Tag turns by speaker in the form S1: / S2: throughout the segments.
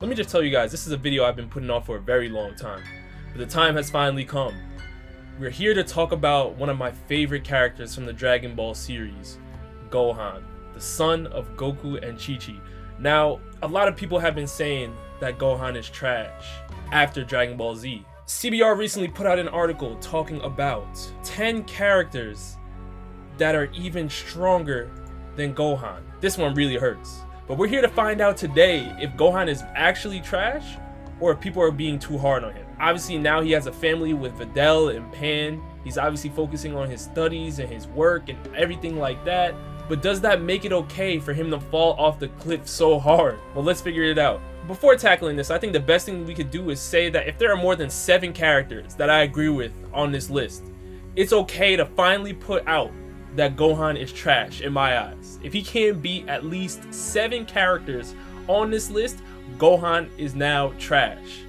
S1: Let me just tell you guys, this is a video I've been putting off for a very long time, but the time has finally come. We're here to talk about one of my favorite characters from the Dragon Ball series, Gohan, the son of Goku and Chi-Chi. Now, a lot of people have been saying that Gohan is trash after Dragon Ball Z. CBR recently put out an article talking about 10 characters that are even stronger than Gohan. This one really hurts. But we're here to find out today if Gohan is actually trash or if people are being too hard on him. Obviously now he has a family with Videl and Pan. He's obviously focusing on his studies and his work and everything like that. But does that make it okay for him to fall off the cliff so hard? Well, let's figure it out. Before tackling this, I think the best thing we could do is say that if there are more than 7 characters that I agree with on this list, it's okay to finally put out that Gohan is trash in my eyes. If he can't beat at least 7 characters on this list, Gohan is now trash.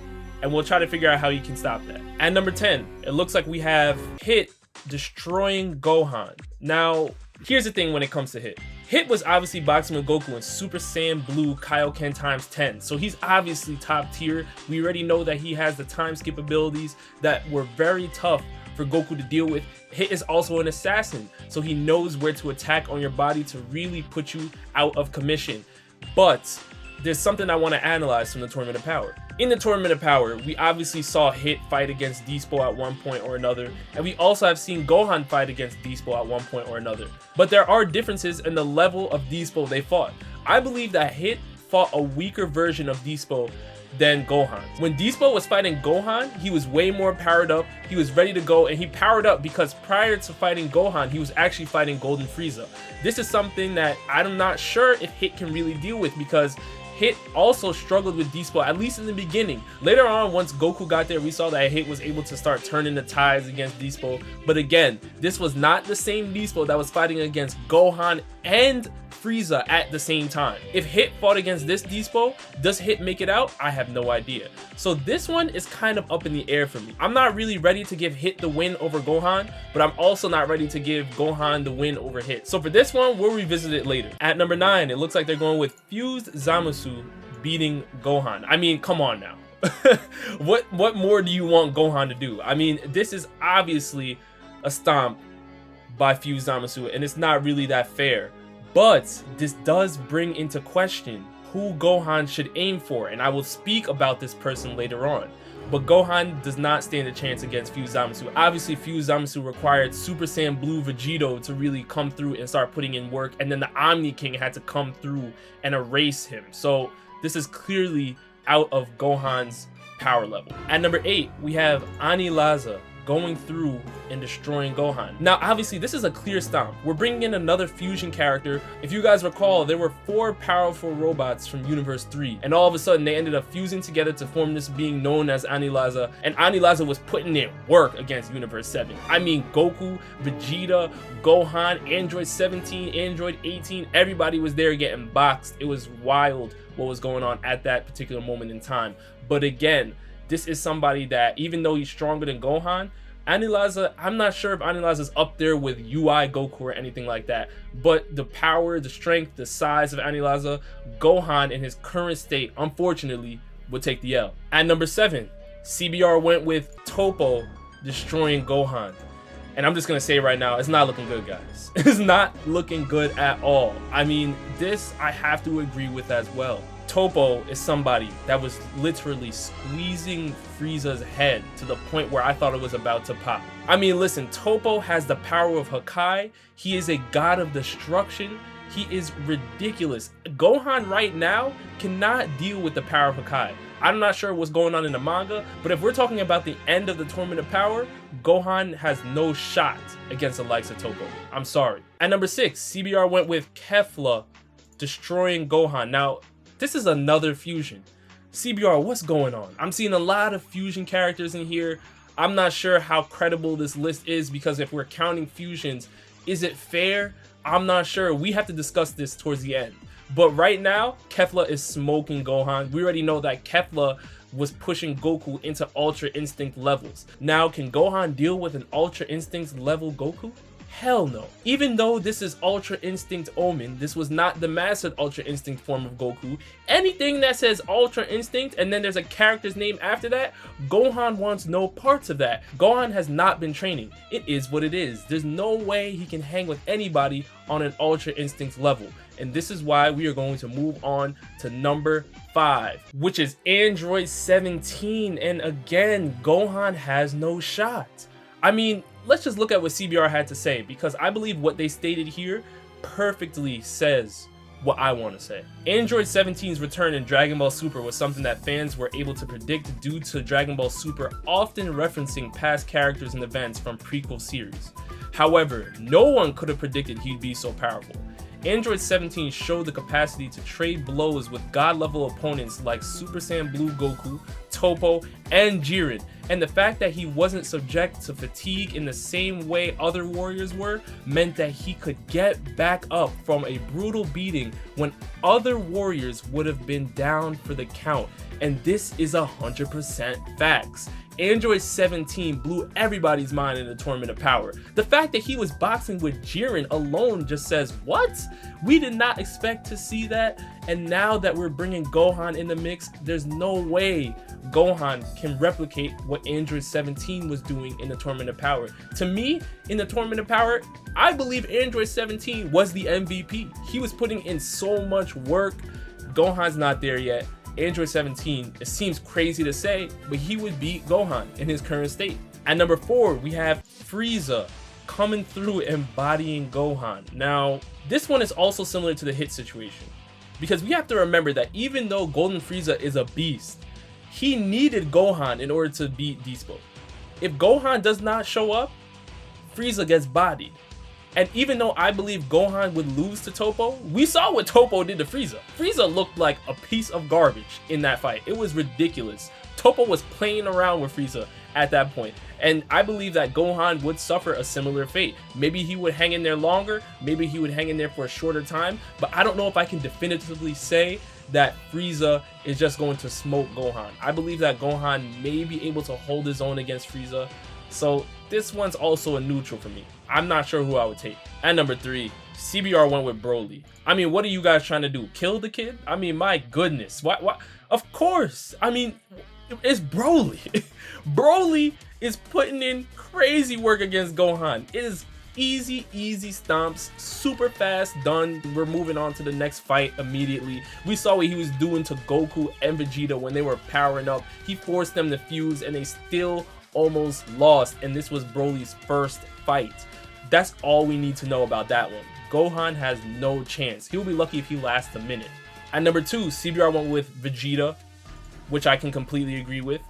S1: And we'll try to figure out how he can stop that. At number 10, it looks like we have Hit destroying Gohan. Now, here's the thing when it comes to Hit. Hit was obviously boxing with Goku in Super Saiyan Blue Kaioken times 10. So he's obviously top tier. We already know that he has the time skip abilities that were very tough for Goku to deal with. Hit is also an assassin, so he knows where to attack on your body to really put you out of commission. But there's something I want to analyze from the Tournament of Power. In the Tournament of Power, we obviously saw Hit fight against Dyspo at one point or another, and we also have seen Gohan fight against Dyspo at one point or another. But there are differences in the level of Dyspo they fought. I believe that Hit fought a weaker version of Dyspo than Gohan. When Dyspo was fighting Gohan, he was way more powered up, he was ready to go, and he powered up because prior to fighting Gohan, he was actually fighting Golden Frieza. This is something that I'm not sure if Hit can really deal with because Hit also struggled with Dyspo, at least in the beginning. Later on, once Goku got there, we saw that Hit was able to start turning the tides against Dyspo. But again, this was not the same Dyspo that was fighting against Gohan and Frieza at the same time. If Hit fought against this Dyspo, does Hit make it out? I have no idea. So this one is kind of up in the air for me. I'm not really ready to give Hit the win over Gohan, but I'm also not ready to give Gohan the win over Hit. So for this one, we'll revisit it later. At number 9, it looks like they're going with Fused Zamasu beating Gohan. I mean, come on now. What more do you want Gohan to do? I mean, this is obviously a stomp by Fused Zamasu, and it's not really that fair. But this does bring into question who Gohan should aim for, and I will speak about this person later on. But Gohan does not stand a chance against Fused Zamasu. Obviously, Fused Zamasu required Super Saiyan Blue Vegeta to really come through and start putting in work, and then the Omni King had to come through and erase him. So this is clearly out of Gohan's power level. At number 8, we have Anilaza going through and destroying Gohan. Now, obviously, this is a clear stomp. We're bringing in another fusion character. If you guys recall, there were 4 powerful robots from Universe 3, and all of a sudden, they ended up fusing together to form this being known as Anilaza, and Anilaza was putting in work against Universe 7. I mean, Goku, Vegeta, Gohan, Android 17, Android 18, everybody was there getting boxed. It was wild what was going on at that particular moment in time. But again, this is somebody that, even though he's stronger than Gohan, Anilaza, I'm not sure if Anilaza's up there with UI Goku or anything like that, but the power, the strength, the size of Anilaza, Gohan in his current state, unfortunately, would take the L. At number 7, CBR went with Toppo destroying Gohan. And I'm just gonna say right now, it's not looking good, guys. It's not looking good at all. I mean, this I have to agree with as well. Toppo is somebody that was literally squeezing Frieza's head to the point where I thought it was about to pop. I mean, listen, Toppo has the power of Hakai. He is a god of destruction. He is ridiculous. Gohan right now cannot deal with the power of Hakai. I'm not sure what's going on in the manga, but if we're talking about the end of the Tournament of Power, Gohan has no shot against the likes of Toppo. I'm sorry. At number 6, CBR went with Kefla destroying Gohan. Now, this is another fusion. CBR, what's going on? I'm seeing a lot of fusion characters in here. I'm not sure how credible this list is because if we're counting fusions, is it fair? I'm not sure. We have to discuss this towards the end. But right now, Kefla is smoking Gohan. We already know that Kefla was pushing Goku into Ultra Instinct levels. Now, can Gohan deal with an Ultra Instinct level Goku? Hell no. Even though this is Ultra Instinct Omen, this was not the mastered Ultra Instinct form of Goku. Anything that says Ultra Instinct and then there's a character's name after that, Gohan wants no parts of that. Gohan has not been training. It is what it is. There's no way he can hang with anybody on an Ultra Instinct level. And this is why we are going to move on to number 5, which is Android 17. And again, Gohan has no shot. I mean, let's just look at what CBR had to say, because I believe what they stated here perfectly says what I want to say. Android 17's return in Dragon Ball Super was something that fans were able to predict due to Dragon Ball Super often referencing past characters and events from prequel series. However, no one could have predicted he'd be so powerful. Android 17 showed the capacity to trade blows with god-level opponents like Super Saiyan Blue Goku, Toppo, and Jiren, and the fact that he wasn't subject to fatigue in the same way other warriors were meant that he could get back up from a brutal beating when other warriors would have been down for the count, and this is 100% facts. Android 17 blew everybody's mind in the Tournament of Power. The fact that he was boxing with Jiren alone just says, what? We did not expect to see that, and now that we're bringing Gohan in the mix, there's no way Gohan can replicate what Android 17 was doing in the Tournament of Power. To me, in the Tournament of Power, I believe Android 17 was the MVP. He was putting in so much work. Gohan's not there yet. Android 17, it seems crazy to say, but he would beat Gohan in his current state. At number 4, we have Frieza coming through embodying Gohan. Now, this one is also similar to the Hit situation, because we have to remember that even though Golden Frieza is a beast, he needed Gohan in order to beat Dyspo. If Gohan does not show up, Frieza gets bodied. And even though I believe Gohan would lose to Toppo, we saw what Toppo did to Frieza. Frieza looked like a piece of garbage in that fight. It was ridiculous. Toppo was playing around with Frieza at that point. And I believe that Gohan would suffer a similar fate. Maybe he would hang in there longer, maybe he would hang in there for a shorter time, but I don't know if I can definitively say that Frieza is just going to smoke Gohan. I believe that Gohan may be able to hold his own against Frieza. So this one's also a neutral for me. I'm not sure who I would take. At number 3, CBR went with Broly. I mean, what are you guys trying to do? Kill the kid? I mean, my goodness. What? Of course. I mean, it's Broly. Broly is putting in crazy work against Gohan. It is easy stomps, super fast, done. We're moving on to the next fight immediately. We saw what he was doing to Goku and Vegeta when they were powering up. He forced them to fuse and they still almost lost, and this was Broly's first fight. That's all we need to know about that one. Gohan has no chance. He'll be lucky if he lasts a minute. At number 2, CBR went with Vegeta, which I can completely agree with.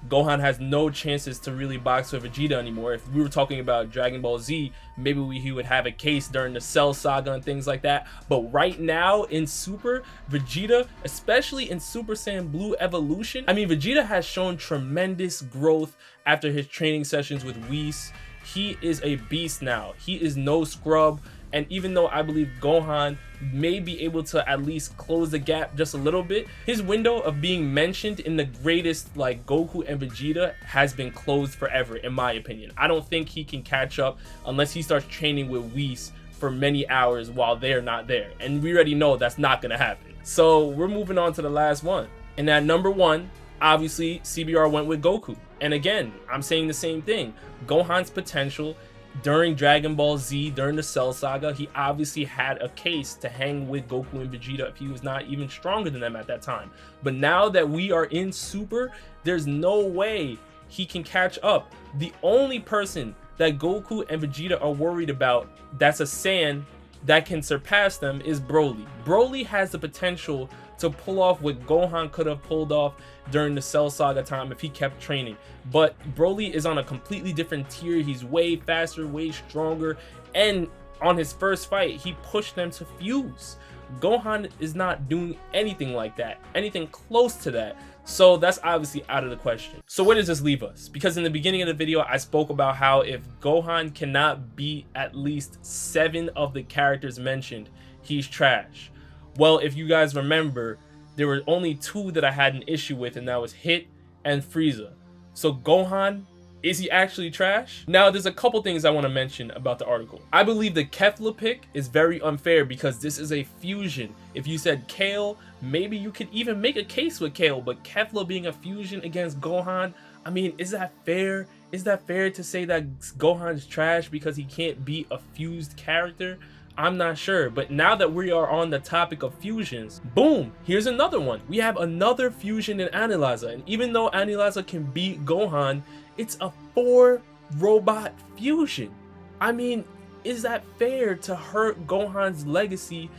S1: Gohan has no chances to really box with Vegeta anymore. If we were talking about Dragon Ball Z, maybe he would have a case during the Cell Saga and things like that. But right now in Super, Vegeta, especially in Super Saiyan Blue Evolution, I mean, Vegeta has shown tremendous growth after his training sessions with Whis. He is a beast now. He is no scrub. And even though I believe Gohan may be able to at least close the gap just a little bit, his window of being mentioned in the greatest like Goku and Vegeta has been closed forever, in my opinion. I don't think he can catch up unless he starts training with Whis for many hours while they're not there. And we already know that's not going to happen. So we're moving on to the last one. And at number 1, obviously CBR went with Goku. And again, I'm saying the same thing. Gohan's potential during Dragon Ball Z, during the Cell Saga, he obviously had a case to hang with Goku and Vegeta if he was not even stronger than them at that time. But now that we are in Super, there's no way he can catch up. The only person that Goku and Vegeta are worried about that's a Saiyan that can surpass them is Broly. Broly has the potential to pull off what Gohan could have pulled off during the Cell Saga time if he kept training. But Broly is on a completely different tier. He's way faster, way stronger, and on his first fight, he pushed them to fuse. Gohan is not doing anything like that, anything close to that. So that's obviously out of the question. So where does this leave us? Because in the beginning of the video, I spoke about how if Gohan cannot beat at least 7 of the characters mentioned, he's trash. Well, if you guys remember, there were only 2 that I had an issue with, and that was Hit and Frieza. So Gohan Is he actually trash? Now, there's a couple things I want to mention about the article. I believe the Kefla pick is very unfair because this is a fusion. If you said Kale, maybe you could even make a case with Kale, but Kefla being a fusion against Gohan, I mean, is that fair? Is that fair to say that Gohan's trash because he can't be a fused character? I'm not sure, but now that we are on the topic of fusions, boom, here's another one. We have another fusion in Anilaza, and even though Anilaza can beat Gohan, it's a 4-robot fusion. I mean, is that fair to hurt Gohan's legacy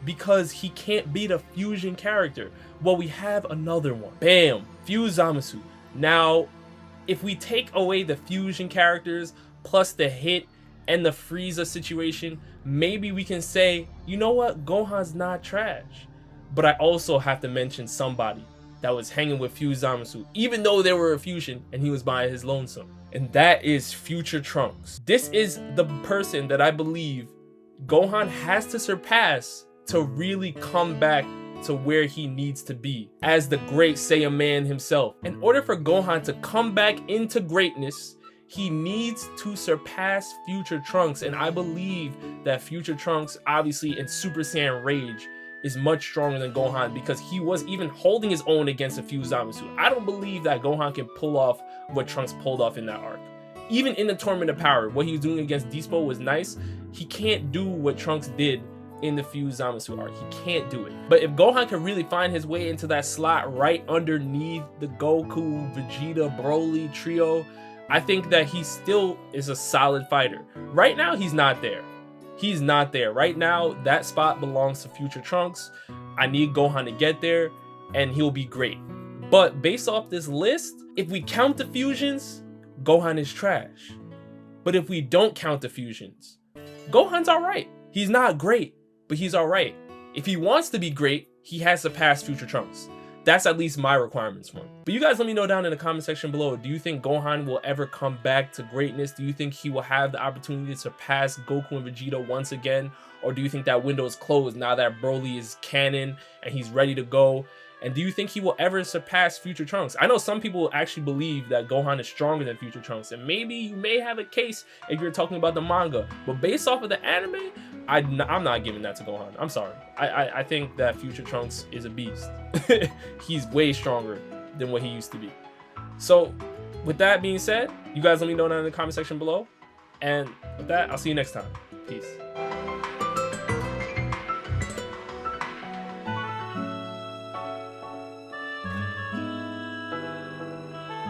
S1: because he can't beat a fusion character? Well, we have another one. Bam, Fuse Zamasu. Now, if we take away the fusion characters plus the hit and the Frieza situation, maybe we can say, you know what, Gohan's not trash. But I also have to mention somebody that was hanging with Fuse Zamasu, even though they were a fusion and he was by his lonesome. And that is Future Trunks. This is the person that I believe Gohan has to surpass to really come back to where he needs to be as the great Saiyan man himself. In order for Gohan to come back into greatness, he needs to surpass Future Trunks, and I believe that Future Trunks, obviously in Super Saiyan Rage, is much stronger than Gohan because he was even holding his own against a Fuse Zamasu. I don't believe that Gohan can pull off what Trunks pulled off in that arc. Even in the Tournament of Power, what he was doing against Dyspo was nice. He can't do what Trunks did in the Fuse Zamasu arc. He can't do it. But if Gohan can really find his way into that slot right underneath the Goku, Vegeta, Broly trio, I think that he still is a solid fighter. Right now, he's not there. He's not there. Right now, that spot belongs to Future Trunks. I need Gohan to get there, and he'll be great. But based off this list, if we count the fusions, Gohan is trash. But if we don't count the fusions, Gohan's alright. He's not great, but he's alright. If he wants to be great, he has to pass Future Trunks. That's at least my requirements for him. But you guys let me know down in the comment section below. Do you think Gohan will ever come back to greatness? Do you think he will have the opportunity to surpass Goku and Vegeta once again? Or do you think that window is closed now that Broly is canon and he's ready to go? And do you think he will ever surpass Future Trunks? I know some people actually believe that Gohan is stronger than Future Trunks. And maybe you may have a case if you're talking about the manga. But based off of the anime, I'm not giving that to Gohan. I'm sorry. I think that Future Trunks is a beast. He's way stronger than what he used to be. So with that being said, you guys let me know down in the comment section below. And with that, I'll see you next time. Peace.